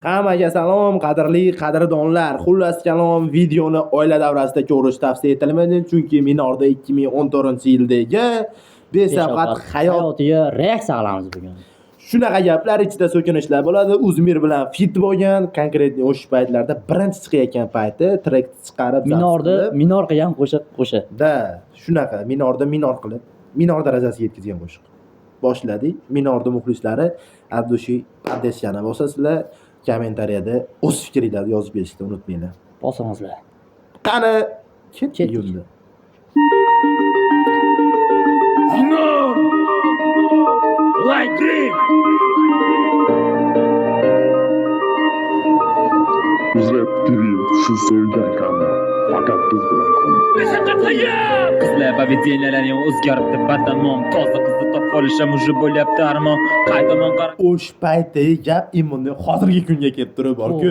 Hammaga salom, qadrdonlar. Xullas kalom, videoni oila davrasida ko'rish tavsiya etilmaydi, chunki Minorda 2014-yildagi besafqat hayotiga reaksiya qilamiz bugun. Shunaqa gaplar ichida so'kinishlar bo'ladi. Uzmir bilan fit bo'lgan, konkretni o'sha paytlarda birinchi chiqayotgan payti trek chiqarib minor qilgan qo'shiq. Da, shunaqa Minorda qilib, minor darajasiga yetkazgan qo'shiq. Boshladik. Minorda muxlislari Abdushi Padeshani bosasizlar. Kommentariyada o'z fikringizni yozib berishni unutmanglar. Bosamizlar. Qani, ketdik yo'lda. Like dream. Uzat TV siz sevgan kanal. Faqat biz bilan qoling. Qizlar поведениялari o'zgaribdi, badanom toza qizni topib olisham уже bo'lyapti armon. Qaytaman qarab. O'sha paytdagi gap imonni hozirgi kunga kelib turib bor-ku.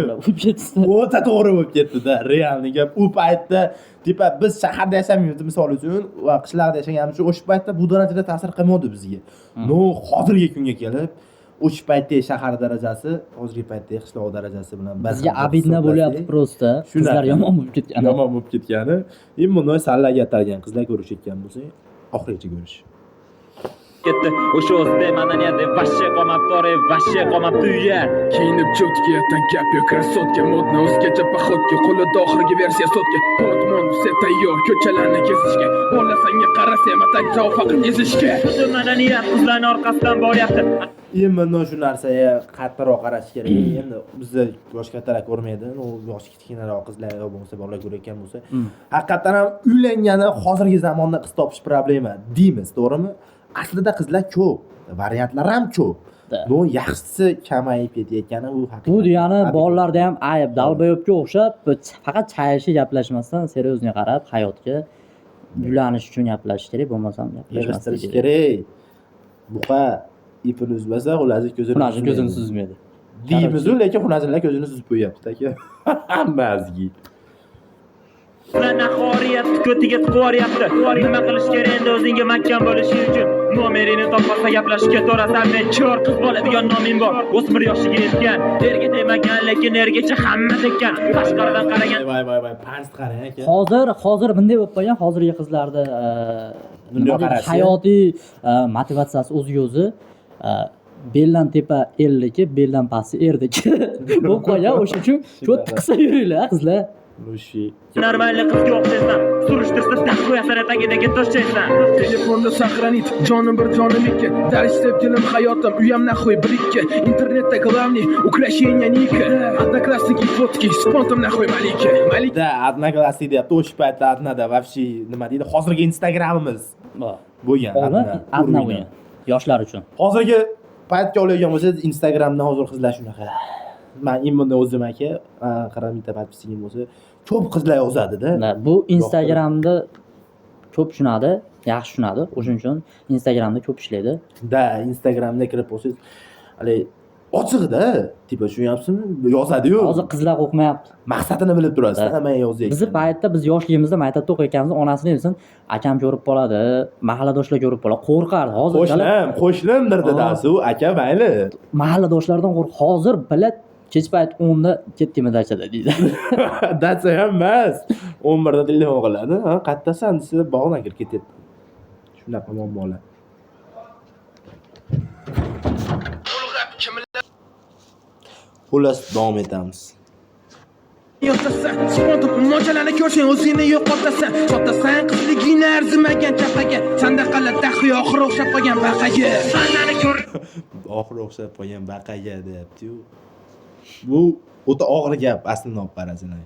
O'ta to'g'ri bo'lib ketdi-da, realni gap. U paytda tipa biz shaharda yashamaymiz, misol uchun, va qishloqda yashaganimiz uchun o'sha paytda bu darajada ta'sir qilmadi bizga. No, hozirgi kunga kelib o'sha paytdagi shahar darajasi, hozirgi paytdagi qishloq darajasi bilan bizga abidna bo'lyapti prosta. Qizlar yomon bo'lib ketgani. Yomon bo'lib ketgani. Imonni sallaga atalgan qizlar ko'rishayotgan bo'lsa, oxirigacha ko'rish. Ketdi o'sha o'zda madaniyati vashshe qolmabdi, vashshe qolmabdi uya. Kiyinib cho'tkiyadan gap yo'q, krasotga modna o'zgacha paxotga, qo'lida oxirgi versiya sotga. Portmon se tayyor ko'chalarni kezishga, bolasanga qarasa matak javob faqat ezishga. Shu madaniyat qizlarning orqasidan boryapti. Endi shu narsaga qattiqroq qarash kerak. Endi bizda yosh kattalar ko'rmaydi, yosh kichkinaroq qizlar yo bo'lmasa bolalar ko'rayotgan bo'lsa, haqiqatan ham uylangani hozirgi zamonda qiz topish problema deymiz, to'g'rimi? Aslida qizlar ko'p, variantlar ham ko'p. No, yaxshisi kamayib ketayotgani bu haqiqat. Bu degani bolalarda ham ayb, dalbayobga o'xshab faqat chayishib gaplashmasdan seriozga qarab hayotga ulanish uchun gaplashish kerak, bo'lmasam gaplashmaslik kerak. Buqa ipini uzmasa, xulasi ko'zini suzmaydi. Deymiz-ku, lekin xunazillar ko'zini suzib qo'yapti aka. Hammasiga. Nahoriyat ko'tiga tiqoryapti. Nima qilish kerak endi o'zingga mahkam bo'lish uchun? Nomerini topmasa gaplashishga to'rasan, men chor qiz bo'ladigan noming bor. O'smir yoshiga yetgan, erga tegmagan, lekin ergacha hamma tekkan. Tashqaridan qaragan. Voy, past qarang aka. Hozir bunday bo'lib qolgan, hozirgi qizlarda hayotiy motivatsiyasi o'ziga o'zi beldan tepa elliki, beldan pasti erdiki. Bu qo'ya o'sha uchun cho'tni qilsa yuringlar qizlar. Normalni qizga o'xshaysan, surishtirsa taqvoyasan tagidagi toshchaysan. Telefonda saqlanit, jonim bir jonim ikki. Dars sevgilim hayotim, uyam naxoy bir ikki. Internetda главный украшение Ника. Одноклассники фотки, spontam naxoy malika. Da, одноклассник deyapti, o'sha paytda adnada вообще nima deydi? Hozirgi Instagramimiz bo'lgan. Adna bo'lgan. Yoshlar uchun. Hozirgi paytga oladigan bo'lsa, Instagramda hozir qizlar shunaqa. Men imonni o'zim aka, qarab bitta podpisigim bo'lsa, ko'p qizlar yozadi-da. Bu Instagramda ko'p tushunadi, yaxshi tushunadi. O'shuning uchun Instagramda ko'p ishlaydi. Da, Instagramda kirib bo'lsangiz, hali ochiqda, tipa tushunyapsizmi? Yozadi-yu. Hozir qizlar o'qimayapti. Maqsadini bilib turasiz, hamma yozyapti. Bizning paytda, biz yoshligimizda maktabda o'qiyotganimizda onasini desin, akam ko'rib qoladi, mahalladoshlar ko'rib qoladi, qo'rqardi. Hozir qo'shnim dedi-da, u aka mayli. Mahalladoshlardan qo'rq. Hozir bilat kech payt 10da ketdimi dachada deydi. Dacha ham emas. 11da telefon qiladi. Ha, qayerdasan desa bog'dan kirib ketyapti. Shunaqa muammolar. Xullas davom etamiz. Yo'qtasan, spontan mojalarni ko'rsang o'zingni yo'qotasan. Sotasan qizligingni arzimagan chapaga. Sanda qalada oxiri o'xshab qolgan baqaga. Sandani ko'r. Oxiri o'xshab qolgan baqaga deyapti-yu. Bu o'ta og'ir gap aslida olib qarasanglar.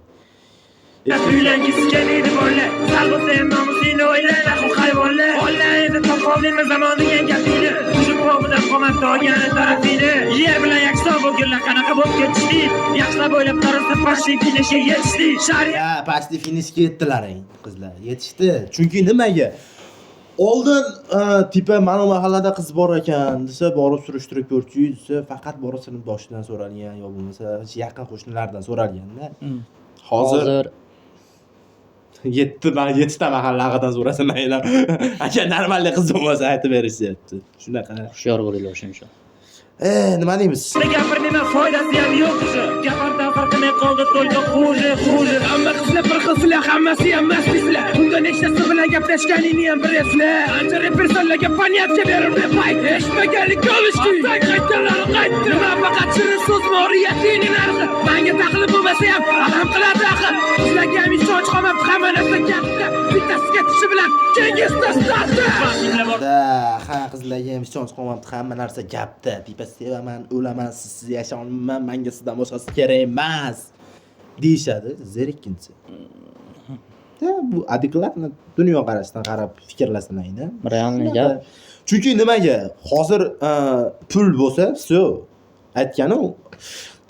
Uylangisi keladi bolalar. Salbosa ham nomusini o'ylaydi, xo hayvonlar. Onlayni topolmayman zamoniga gapini. Shu qo'midan qo'manda olgan tarafini. Yer bilan yakso bo'lganlar qanaqa bo'lib ketishdi? Yaxshilab o'ylab qarasa pastli finishga yetishdi. Ha, pastli finishga yetdilar qizlar. Yetishdi. Chunki nimaga? Oldin tipa mana mahallada qiz bor ekan desa, borib surishtirib ko'rchi desa, faqat borib sinfdoshidan so'ralgan yo bo'lmasa yaqin qo'shnilardan so'ralganda. Hozir 7 ta mahalladan so'rasanlar, aka normalniy qiz bo'lmasa aytib berishyapti. Shunaqa. Hushyor bo'linglar o'shuning uchun. Nima deymiz? Gapirmayman, foydasi ham yo'q o'sha. Gapirdan farqimay qoldi to'yda xuji. Hamma qizlar bir xilsizlar, hammasi ham maslislar. Unda nechtasi bilan gaplashganingni ham bilasizlar. Ancha repersanlarga ponyatga berib repayt. Eshitmaganlikka olishki. Qaytdilar, qaytdi. Nima faqat shirin so'z moriyatining narxi. Menga taqlid bo'lmasa ham alam qiladi axir. Sizlarga ham ishonch qolmabdi, hamma narsa katta. Bittasiga tishi bilan kengiz tashladi. Ha, qizlarga ham ishonch qolmabdi, hamma narsa gapda. Tipa sevaman, o'laman, sizsiz yashay olmayman, menga sizdan boshqasi kerak emas deyishadi. Zerikkinchi. Bu adekvatni dunyoqarashdan qarab fikrlasinaydi. Realniy gap. Chunki nimaga? Hozir pul bo'lsa, всё. Aytgani u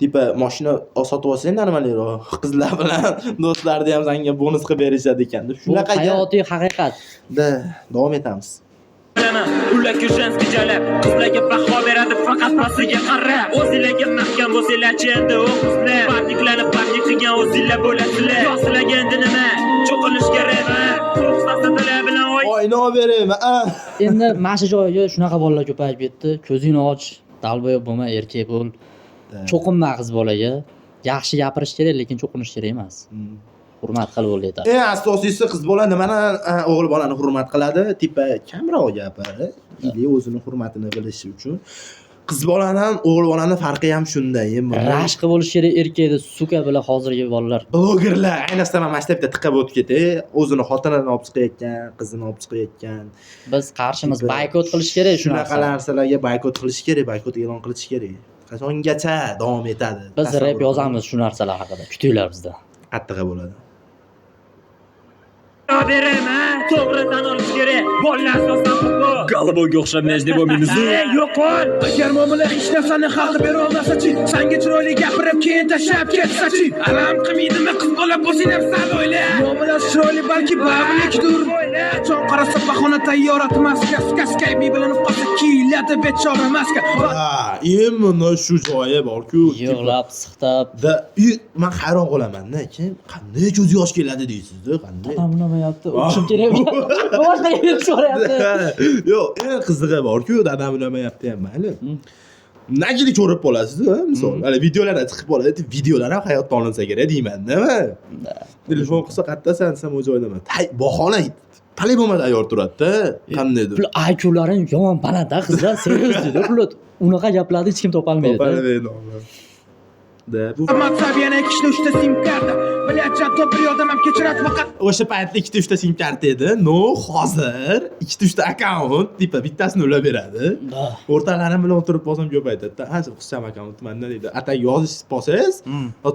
tipa mashina sotib olsang normalroq. Qizlar bilan do'stlarni ham senga bonus qilib berishadi ekan. Bu Shunaqa hayotiy haqiqat. davom etamiz. Ular ko'shanski jalab, qizlarga baho beradi faqat pastiga qarab. O'zinglarga mahkam bo'lsanglar-chi endi o qizlar. Partiklarni partik qilgan o'zinglar bo'lasizlar. Yo'qsizlarga endi nima? Cho'qilish kerakmi? Ruxsatlar bilan Oyna beraymi? Endi mana shu joyga shunaqa bolalar ko'payib ketdi. Ko'zingni och, dalboyob bo'lma, erkak bo'l. Cho'qinma qiz bolaga. Yaxshi gapirish kerak, lekin cho'qinish kerak emas. Hurmat qilib bo'l aytadi. Eng asosiysi qiz bola nimani o'g'il bolani hurmat qiladi? Tipa kamroq gapiradi. Ili o'zini hurmatini bilishi uchun. Qiz bolani ham o'g'il bolani farqi ham shunday. Rashqi bo'lish kerak erkakda, suka bilan hozirgi bolalar. Blogerlar ayniqsa mana maktabda tiqib o'tib ketdi. O'zini xotinini olib chiqayotgan, qizini olib chiqayotgan. Biz qarshimiz, boykot qilish kerak Shunaqa narsalarga boykot qilish kerak, boykot e'lon qilish kerak. Qachongacha davom etadi? Biz rep yozamiz shu narsalar haqida. Kutinglar bizda. Qattiq bo'ladi. berayman. To'g'ri tan olish kerak. Bolalar asosan bu. G'alabaga o'xshab najda bo'lmaymiz. Yo'qol. Agar muomala hech narsani hal qilib bera olmasa-chi, senga chiroyli gapirib keyin tashlab ketsa-chi, alam qilmaydimi qiz bola bo'lsang ham sal o'yla. Muomala chiroyli balki babilikdir. Qachon qarasa bahona tayyorati maska, kaskaybi bilinib qolsa kiyiladi bechora maska. Ha, mana shu joyi bor-ku. Yig'lab, siqtab. Men hayron qolaman-da, kim qanday ko'z yosh keladi deysiz-da, qanday? Unamayapti, o'qishim kerak. Boshqa yerga so'rayapti. Yo'q, eng qizig'i bor-ku, dadam unamayapti ham mayli. Nagini ko'rib qolasiz-da, misol. Hali videolarda chiqib qoladi, videolar ham hayotdan olinsa kerak deyman-da. Telefon qilsa qayerdasan, desam o'zi o'ylaman. Bahona talabomada ayyor turadi-da, qandaydir. Pul IQ-laring yomon baland-da qizlar, seriozda pul. Unaqa gaplarni hech kim topolmaydi. Topolmaydi. Bu Matsab yana ikkita uchta sim karta. Bilatcha top yordam ham kechiradi faqat. o'sha paytda ikkita uchta sim karta edi. No, hozir ikkita uchta akkaunt, tipa bittasini ulab beradi. O'rtalarim bilan o'tirib bo'lsam ko'p aytadi-da. Ha, xusham akkaunt manda deydi. Atak yozish bo'lsangiz,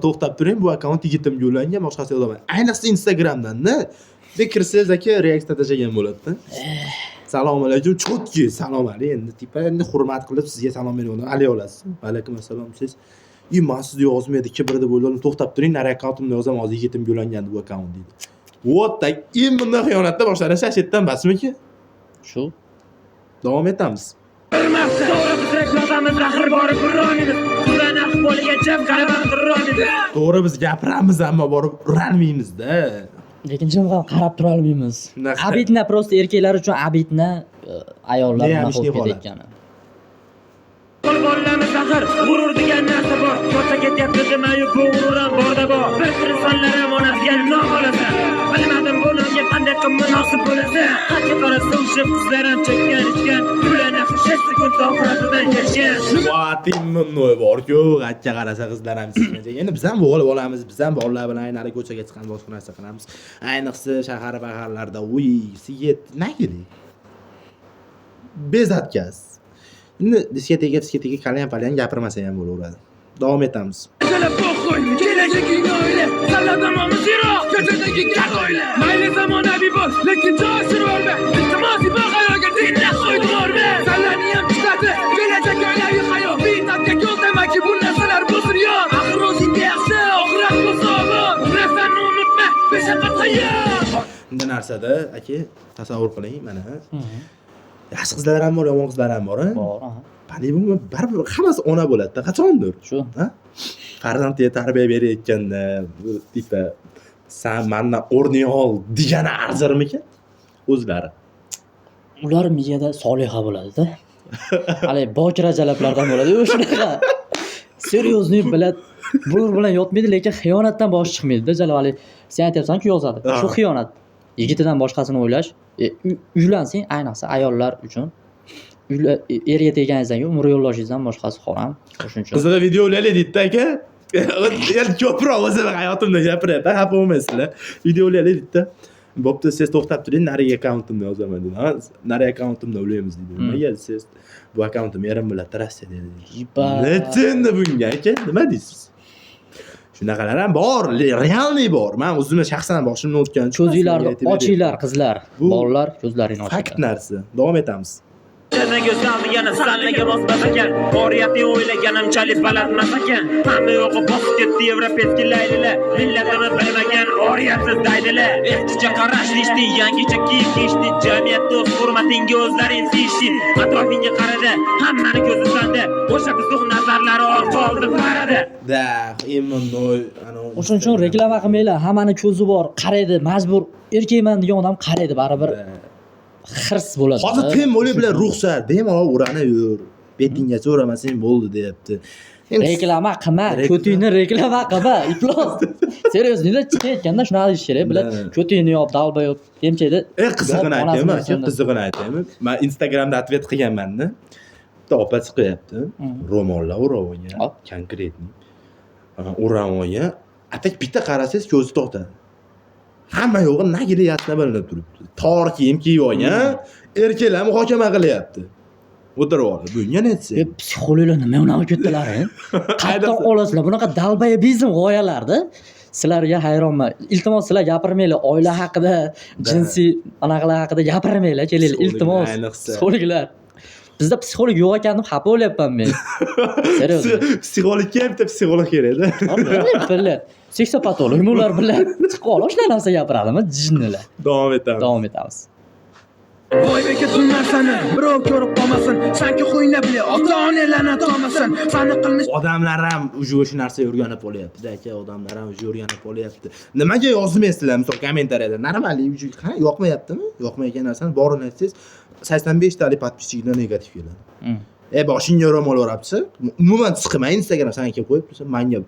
to'xtab turing, bu akkaunt yigitimga ulangan, boshqasi yo'laman. Ayniqsa Instagramdan-da kirsangiz aka reaksiya tashlagan bo'ladi-da. Assalomu alaykum, chotki, salom alaykum. Endi tipa endi hurmat qilib sizga salom beraman. Alay olasiz. Va alaykum assalom siz. Men sizni yozmaydi, kibrida bo'ldim. To'xtab turing, nari akkauntimni yozaman, hozir yigitimga ulangan bu akkaunt deydi. What the bunday xiyonatda boshlanish shashitdan basmiki? Shu. Davom etamiz. To'g'ri biz reklamiz axir borib uramiz. Qizlar ahvoliga jam qarab turamiz. To'g'ri biz gapiramiz, ammo borib uralmaymiz-da. Lekin jim qarab tura olmaymiz. Abidna prosta erkaklar uchun abidna ayollar bilan qo'shib ketayotgani. Bolalarimiz axir g'urur degan narsa bor. Katta ketyapti demayu bu g'urur ham borda bor. Bir insonlar ham onasiga nom olasa. Bilmadim bu nomga qanday qilib munosib bo'lasa. Qancha qarasa o'sha qizlar ham chekkan ichgan. Ularni 5 sekund oxiratidan kechgan. Vatimnoy bor-ku, qancha qarasa qizlar ham chekkan. Endi biz ham o'g'il bolamiz, biz ham bolalar bilan aynari ko'chaga chiqqan boshqa narsa qilamiz. Ayniqsa shahar-baharlarda uy, siget, nagili. Bezatkaz. Endi diskoteka kalyan gapirmasa ham bo'laveradi. Davom etamiz. Kelib qo'y, kelajagingni o'yla. Saladamami zero, ko'chadagi kat o'yla. Mayli zamonaviy bo'l, lekin joysiz bo'lma. Iltimos baqalarga dinla qo'ydirma. Salani ham chiqadi, kelajak o'ylavi hayot. Bitatga yo'l demaki bu narsalar buzilyor. Axir o'zingga yaxshi, oxirat bo'lsa omon. Narsani unutma, beshaqat hayot. Bunday narsada aka tasavvur qiling, mana. Yaxshi qizlar ham bor, yomon qizlar ham bor, Bor, ha. Palibum baribir hammasi ona bo'ladi-da, qachondir. Shu. Ha? Farzandga tarbiya berayotganda, tipa sen mendan o'rning ol degani arzirmikan? O'zlari. Ular miyada soliha bo'ladi-da. Hali bokira jalablardan bo'ladi-yu shunaqa. Seryozni bilad. Bular bilan yotmaydi, lekin xiyonatdan bosh chiqmaydi-da jalab. Hali sen aytyapsan-ku yozadi. Shu xiyonat. Yigitidan boshqasini o'ylash, uylansang, ayniqsa ayollar uchun erga teganingizdan umr yo'ldoshingizdan boshqasi harom. Shuning uchun. Qizig'i videolarni deydi aka. Endi ko'proq o'zim hayotimda gapiryapman, xafa bo'lmaysizlar. Videolarni deydi. Bo'pti, siz to'xtab turing, nariga akkauntimni yozaman dedi. Nariga akkauntimni o'ylaymiz dedi. Nimaga siz bu akkauntim erim bilan Rossiya dedi. Nechindi bunga aka? Nima deysiz? Shunaqalar ham bor, realniy bor. Men o'zimni shaxsan boshimdan o'tgan ko'zinglarni ochinglar qizlar, bolalar ko'zlaringni ochinglar. Fakt narsa. Davom etamiz. Nega salmagani sanlaga bosmas ekan, oriyatni o'ylaganimchalik balandmas ekan. Hamma yo'qi bosib ketdi yevropeyskiy laylilar, millatini bilmagan oriyatsiz daydilar. Eskicha qarash ishdi, yangicha kiyib kiyishdi, jamiyatda o'z hurmatingga o'zlaring siyishdi. Atrofingga qarada, hammani ko'zi sanda, o'sha bizning nazarlari orqa oldi qaradi. Da, immunnoy, O'shuning uchun reklama qilmanglar, hammani ko'zi bor, qaraydi, majbur erkakman degan odam qaraydi baribir. Hirs bo'ladi. Hozir tem bo'lib bilan ruxsat, bemalol uranib yur. Betinggacha uramasang bo'ldi deyapti. Reklama qilma, ko'tingni reklama qilma, iflos. Seryozni chiqayotganda shunaqa deyish kerak, bilan ko'tingni yop, dalba yop, demchaydi. Qizig'ini aytaymi, qizig'ini aytaymi. Men Instagramda atvet qilganman-da. Bitta opa chiqyapti. Ro'mollar urab olgan, konkretniy. Urab olgan. Atak bitta qarasangiz ko'zi to'xtadi. Hamma yo'g'i nagili yasna bilinib turibdi. Tor kiyim kiyib olgan, erkaklar muhokama qilyapti. O'tirib oldi. Bunga ne etsa? Psixologlar nima unaqa ketdilar, Qayerdan olasizlar bunaqa dalbayabizm g'oyalarda? Sizlarga hayronman. Iltimos sizlar gapirmanglar, oila haqida, jinsiy anaqalar haqida gapirmanglar, kelinglar, iltimos. Psixologlar. Bizda psixolog yo'q ekan deb xafa bo'lyapman men. Seryozni. Psixologga bitta psixolog kerak-da. Billar. Seksopatolog ular bilan chiqib qolib shunaqa narsa gapiradimi, jinnilar. Davom etamiz. Voy bekat bu narsani birov ko'rib qolmasin, sanki qo'yna bile ota-onalarni to'masin. Sani qilmish odamlar ham uje o'sha narsa o'rganib qolyapti aka, odamlar ham uje o'rganib qolyapti. Nimaga yozmaysizlar misol kommentariyada? Normalniy uje yoqmayaptimi? Yoqmayotgan narsani borini aytsangiz 85 talik podpischiliklar negativ keladi. Boshingga ro'mol o'rabchi, umuman chiqmay Instagram sana kelib qo'yib tursa,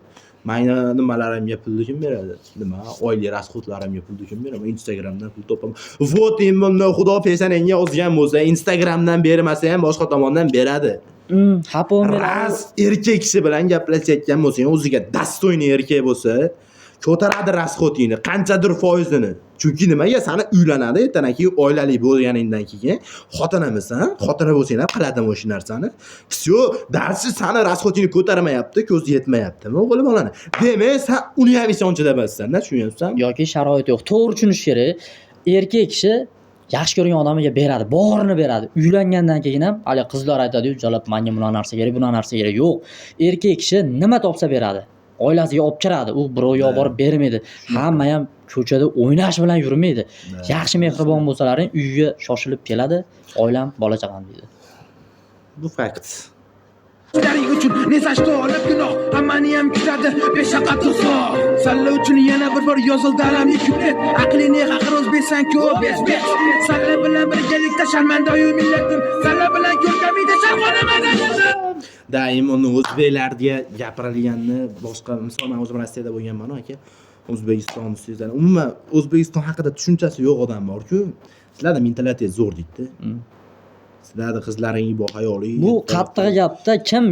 Mayna nimalarimga pulni kim beradi? Nima? Oylik rasxodlarimga pulni kim beradi? Instagramdan pul topaman. Vot immunni xudo pesanangga yozgan bo'lsa, Instagramdan bermasa ham boshqa tomondan beradi. Xafa bo'lmaydi. Ras erkak kishi bilan gaplashayotgan bo'lsang, o'ziga dastoyniy erkak bo'lsa, ko'taradi rasxodingni, qanchadir foizini. Chunki nimaga seni uylanadi, ertadan keyin oilali bo'lganingdan keyin xotinamisan, xotina bo'lsang ham qiladimi o'sha narsani? Всё, darsi seni rasxodingni ko'tarmayapti, ko'zi yetmayaptimi o'g'lim bolani? Demak, sen uni ham ishonchida emassan-da, tushunyapsanmi? Yoki sharoit yo'q. To'g'ri tushunish kerak. Erkak kishi yaxshi ko'rgan odamiga beradi, borini beradi. Uylangandan keyin ham hali qizlar aytadi-yu, "Jalab, menga buna narsa kerak, buna narsa kerak." Yo'q. Erkak kishi nima topsa beradi. Oilasiga olib kiradi. U birovga olib borib bermaydi. Hamma ham ko'chada o'ynash bilan yurmaydi. Yaxshi mehribon bo'lsalaring, uyga shoshilib keladi, oilam, bola chaqam deydi. Bu fakt. Sizlaring uchun nesashto olib gunoh, hammani ham kutadi beshaqat tuzoq. Salla uchun yana bir bor yozildi alamli kuplet. Aqlini haqir o'zbeksan ko'p bezbek. Salla bilan birgalikda sharmandoyu millatim. Salla bilan ko'rkamida sharqona madaniyatim. Doim uni o'zbeklarga gapirilganni boshqa misol men o'zim Rossiyada bo'lganman aka. O'zbekiston sizlar umuman O'zbekiston haqida tushunchasi yo'q odam bor-ku, sizlarda mentalitet zo'r deydi. Sizlarda qizlaringiz bor hayoli. Bu qattiq gapda kim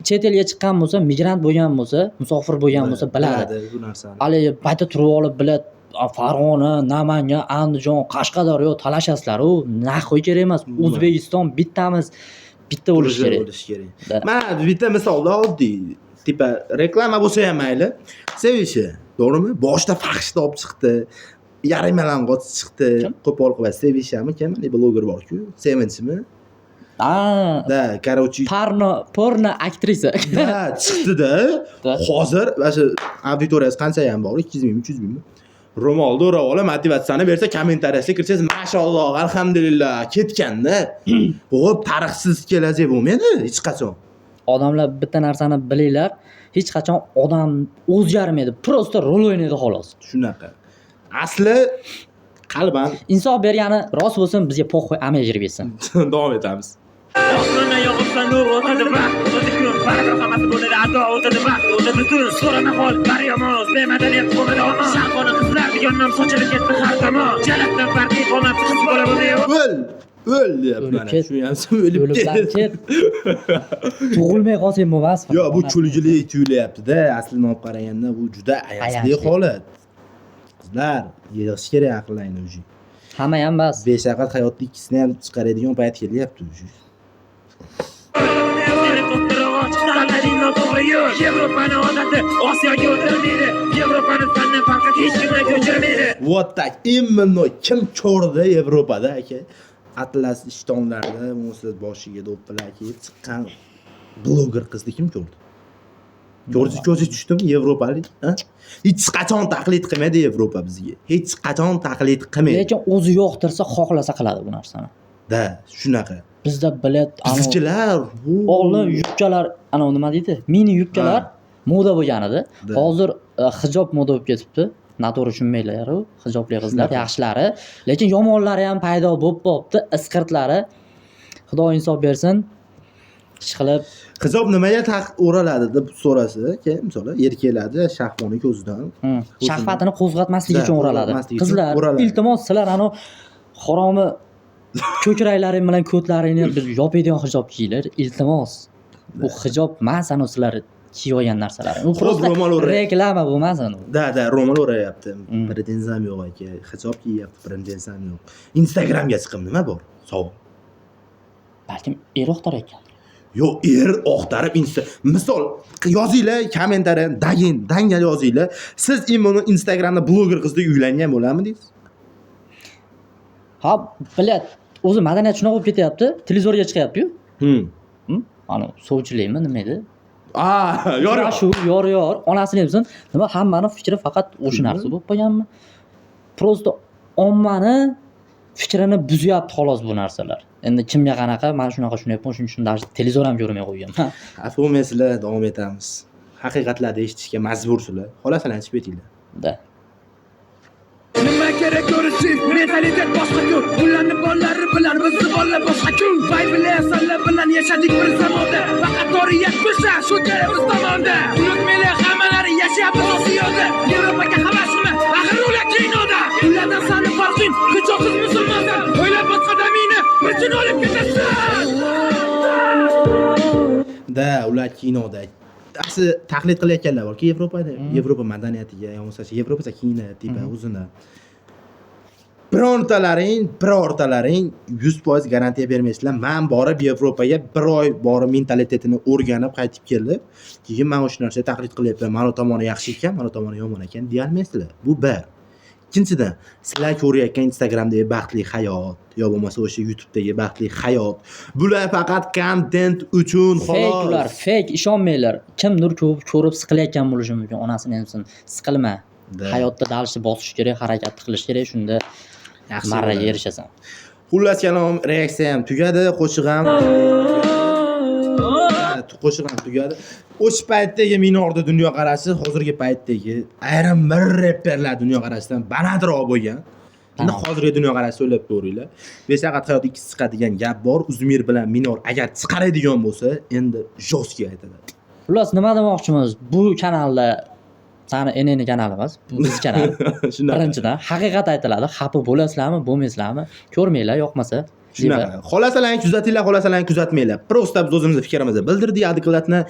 chet elga chiqqan bo'lsa, migrant bo'lgan bo'lsa, musofir bo'lgan bo'lsa biladi bu narsani. Hali bayta turib olib biladi. Farg'ona, Namangan, Andijon, Qashqadaryo talashasizlar, u naxoy kerak emas. O'zbekiston bittamiz. Bitta bo'lish kerak. Men bitta misolda oddiy, tipa reklama bo'lsa ham mayli, sevishi, to'g'rimi? Boshda faxshni olib chiqdi, yarimmalang'och chiqdi, qo'pol qilib sevishami, kim? Bloger bor-ku, Sevinchmi? Da, короче, porno aktrisa. Da, chiqdi-da. Hozir o'sha auditoriyasi qancha ham bor? 200 ming, 300 mingmi? Ro'molda o'rab olib motivatsiyani bersa, kommentariyasiga kirsangiz, "Mashalloh, alhamdulillah" ketganda. Xo'p, tarixsiz kelajak bo'lmaydi hech qachon. Odamlar bitta narsani bilinglar, hech qachon odam o'zgarmaydi, prosta rol o'ynaydi xolos. Shunaqa. Asli qalban insof bergani rost bo'lsin, bizga po'xoy amayjir bersin. Davom etamiz. Osmondan yog'ibsa nur o'tadi vaqt, o'tadi kun, baribir hammasi bo'ladi ado, o'tadi vaqt, o'tadi tun. So'rama hol, daryomoz, bemadaniyat qo'mida omon. Sharqona qizlar degan nom sochilib ketdi har tomon. Jalatdan farqi qolmabdi, qiz bola bo'ldi-yu. O'l deyapman. Shu ham o'lib ket. Tug'ilmay qolsang bo'lmas. Yo, bu cho'lgilik tuyulyapti-da. Aslini olib qaraganda bu juda ayanchli holat. Qizlar, yig'ish kerak aqllaringni уже. Hamma ham bas. Beshafqat hayotda ikkisini ham chiqaradigan payt kelyapti уже. Yevropani odati Osiyoga o'tirmaydi. Yevropani fandan faqat hech kimdan ko'chirmaydi. Вот так. Именно kim ko'rdi Yevropada aka? Atlas ishtonlarda musiz boshiga do'ppilar kiyib chiqqan bloger qizni kim ko'rdi? Ko'zi tushdimi Yevropalik? Hech qachon taqlid qilmaydi Yevropa bizga. Hech qachon taqlid qilmaydi. Lekin o'zi yoqtirsa, xohlasa qiladi bu narsani. Da, shunaqa. Bizda bilet, Bizchilar, oldin yubkalar, ana nima deydi? Mini yubkalar moda bo'lgan edi. Hozir hijob moda bo'lib ketibdi. Noto'g'ri tushunmanglar, hijobli qizlar yaxshilari, lekin yomonlari ham paydo bo'lib qopti, isqirtlari. Xudo insof bersin. Ishqilib, hijob nimaga o'raladi deb so'rasa, keyin misol erkaklarda shahvoniy ko'zidan shahvatini qo'zg'atmaslik uchun o'raladi. Qizlar, iltimos sizlar ana haromi ko'kraklaring bilan ko'tlaringni bir yopadigan hijob kiyinglar, iltimos. Bu hijob emas, ana sizlar kiyib olgan narsalar. U просто reklama bo'lmas uni. Da, ro'mol o'rayapti. Pretenziyam yo'q aka. Hijob kiyyapti, pretenziyam yo'q. Instagramga chiqim nima bor? Savol. Balkim er o'xtar ekan. Yo, er oqtarib misol yozinglar kommentariy dangal yozinglar. Siz imonni Instagramda bloger qizdek uylangan bo'lamidingiz? Ha, bilat. O'zi madaniyat shunaqa bo'lib ketyapti. Televizorga chiqyapti-yu. Ana sovchilikmi nima edi? Yor. Shu yor. Onasini debsin, nima hammani fikri faqat o'sha narsa bo'lib qolganmi? Prosta ommani fikrini buzyapti xolos bu narsalar. Endi kimga qanaqa, men shunaqa shunyapman, shuning uchun даже televizor ham ko'rmay qo'yganman. Afvomesizlar, davom etamiz. Haqiqatlarni eshitishga majbursizlar. Xolasalar aytib betinglar. Da. Nima kerak ko'rishi, mentalitet boshqa-ku. Ularning bolalari bilan bizni bolalar boshqa-ku. Vay bilasanlar bilan yashadik bir zamonda. Faqat toriyat bo'lsa, shu biz tomonda. Unutmanglar, hammalari yashayapti Osiyoda. Yevropaga havasmi? Axir ular kinoda. Ulardan sani farqing, hijobsiz musulmonsan. O'ylab boz qadamingni, bir kun olib ketasan. Da, ular kinoda. Asli taqlid qilayotganlar borki Yevropada. Yevropa madaniyatiga, yo'nsa Yevropa kino tipa o'zini. Birortalaring 100% garantiya bermaysizlar. Men borib Yevropaga bir oy borib mentalitetini o'rganib qaytib keldim. Keyin men o'sha narsa taqlid qilyapman. Mana tomoni yaxshi ekan, mana tomoni yomon ekan deya olmaysizlar. Bu bir. Ikkinchidan, sizlar ko'rayotgan Instagramdagi baxtli hayot yo bo'lmasa o'sha YouTube'dagi baxtli hayot, bular faqat content uchun xolos. Fake ular, fake, ishonmanglar. Kimdir ko'rib siqilayotgan bo'lishi mumkin. Onasini hamsin siqilma. Hayotda dalishni bosish kerak, harakat qilish kerak, shunda marraga erishasan. Xullas kalom, reaksiya ham tugadi, qo'shiq ham tugadi. O'sha paytdagi minorda dunyoqarashi hozirgi paytdagi ayrim bir reperlar dunyoqarashidan balandroq bo'lgan. Endi hozirgi dunyoqarashni o'ylab ko'ringlar. Beshafqat hayot ikkisi chiqadigan gap bor. Uzmir bilan minor agar chiqaradigan bo'lsa, endi joski aytadi. Xullas, nima demoqchimiz? Bu kanalda sani eneni kanal emas, bu biz kanal. Birinchidan haqiqat aytiladi. Xafa bo'lasizlarmi, bo'lmaysizlarmi? Ko'rmanglar, yoqmasa shunaqa. Xohlasalang kuzatinglar, xohlasalang kuzatmanglar. Prosta biz o'zimizni fikrimizni bildirdik, adekvatni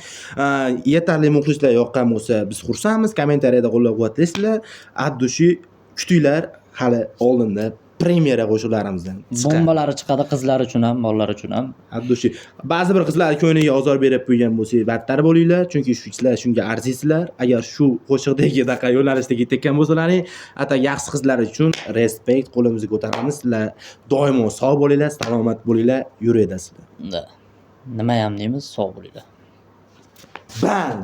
yetarli muxlislar yoqqan bo'lsa, biz xursandmiz. Kommentariyada qo'llab-quvvatlaysizlar. Addushi kutinglar, hali oldinda premyera qo'shiqlarimizdan bombalari chiqadi qizlar uchun ham, bolalar uchun ham. Addushi. Ba'zi bir qizlar ko'ngliga ozor berib qo'ygan bo'lsa, battar bo'linglar, chunki sizlar shunga arzisizlar. Agar shu qo'shiqdagi daqiqa yo'nalishda ketgan bo'lsalaring, ata yaxshi qizlar uchun respekt, qo'limizni ko'taramiz. Sizlar doimo sog' bo'linglar, salomat bo'linglar, yuraverasizlar. Nima ham deymiz, sog' bo'linglar. Bang!